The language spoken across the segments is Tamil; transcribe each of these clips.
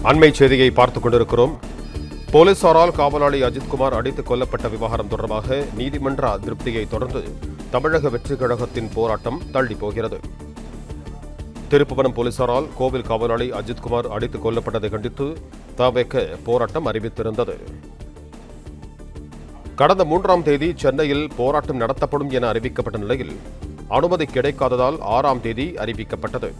அண்மை செய்தியை பார்த்துக் கொண்டிருக்கிறோம். போலீசாரால் காவலாளி அஜித்குமார் அடித்துக் கொல்லப்பட்ட விவகாரம் தொடர்பாக நீதிமன்ற அதிருப்தியை தொடர்ந்து தமிழக வெற்றிக் கழகத்தின் போராட்டம் தள்ளி போகிறது. திருப்புவனம் போலீசாரால் கோவில் காவலாளி அஜித்குமார் அடித்துக் கொல்லப்பட்டதை கண்டித்து தவேக போராட்டம் அறிவித்திருந்தது. கடந்த 3ஆம் தேதி சென்னையில் போராட்டம் நடத்தப்படும் என அறிவிக்கப்பட்ட நிலையில் அனுமதி கிடைக்காததால் 6ஆம் தேதி அறிவிக்கப்பட்டது.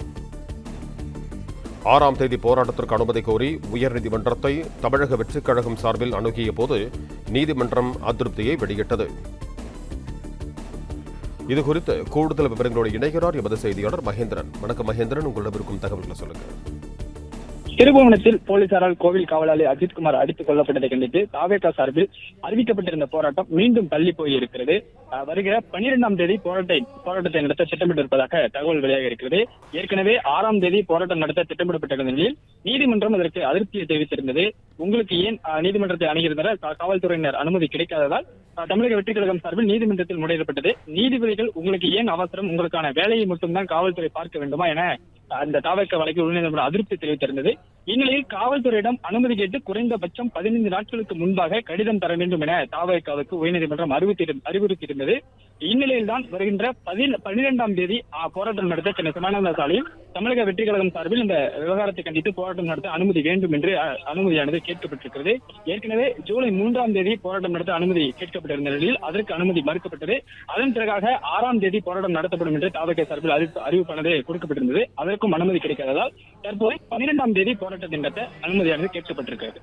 6ஆம் தேதி போராட்டத்திற்கு அனுமதி கோரி உயர்நீதிமன்றத்தை தமிழக வெற்றிக் கழகம் சார்பில் அணுகிய போது நீதிமன்றம் அதிருப்தியை வெளியிட்டது. இதுகுறித்து கூடுதல் விவரங்களோடு இணைகிறார் எமது செய்தியாளர் மகேந்திரன். வணக்கம் மகேந்திரன், உங்களிடம் இருக்கும் தகவல்களை சொல்லுங்கள். திருபுவனத்தில் போலீசாரால் கோவில் காவலாளி அஜித்குமார் அடித்துக் கொல்லப்பட்டதை கண்டித்து தாவேகா சார்பில் அறிவிக்கப்பட்டிருந்த போராட்டம் மீண்டும் தள்ளி போயிருக்கிறது. வருகிற 12ஆம் தேதி போராட்டத்தை நடத்த திட்டமிட்டிருப்பதாக தகவல் வெளியாக இருக்கிறது. ஏற்கனவே 6ஆம் தேதி போராட்டம் நடத்த திட்டமிடப்பட்ட நிலையில் நீதிமன்றம் அதற்கு அதிருப்தியை தெரிவித்திருந்தது. உங்களுக்கு ஏன் நீதிமன்றத்தை அணுகியிருந்தால் காவல்துறையினர் அனுமதி கிடைக்காததால் தமிழக வெற்றிக் கழகம் சார்பில் நீதிமன்றத்தில் முறையிடப்பட்டது. நீதிபதிகள் உங்களுக்கு ஏன் அவசரம், உங்களுக்கான வேலையை மட்டும்தான் காவல்துறை பார்க்க வேண்டுமா என அந்த தாவேகா வழக்கில் உயர்நீதிமன்றம் அதிருப்தி தெரிவித்திருந்தது. இந்நிலையில் காவல்துறையிடம் அனுமதி கேட்டு குறைந்தபட்சம் 15 நாட்களுக்கு முன்பாக கடிதம் தர வேண்டும் என தாவேகாவுக்கு உயர்நீதிமன்றம் அறிவுறுத்தியிருந்தது. இந்நிலையில் தான் வருகின்ற 12ஆம் தேதி போராட்டம் நடத்த சென்னை சமாதான சாலையில் தமிழக வெற்றிக் கழகம் சார்பில் இந்த விவகாரத்தை கண்டித்து போராட்டம் நடத்த அனுமதி வேண்டும் என்று அனுமதியானது கேட்கப்பட்டிருக்கிறது. ஏற்கனவே ஜூலை 3ஆம் தேதி போராட்டம் நடத்த அனுமதி கேட்கப்பட்டிருந்த நிலையில் அதற்கு அனுமதி மறுக்கப்பட்டது. அதன் பிறகாக 6ஆம் தேதி போராட்டம் நடத்தப்படும் என்று தாவேகா சார்பில் அறிவிப்பானது கொடுக்கப்பட்டிருந்தது. அதற்கும் அனுமதி கிடைக்காததால் தற்போது 12ஆம் தேதி போராட்டத்தை நடத்த அனுமதியானது கேட்கப்பட்டிருக்கிறது.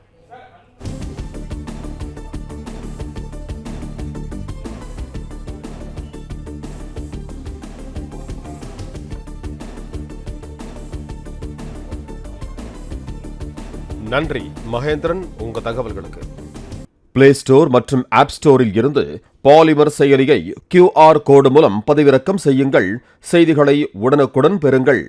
நன்றி மகேந்திரன், உங்க தகவல்களுக்கு. பிளே ஸ்டோர் மற்றும் ஆப் ஸ்டோரில் இருந்து பாலிமர் செயலியை QR கோடு மூலம் பதிவிறக்கம் செய்யுங்கள். செய்திகளை உடனுக்குடன் பெறுங்கள்.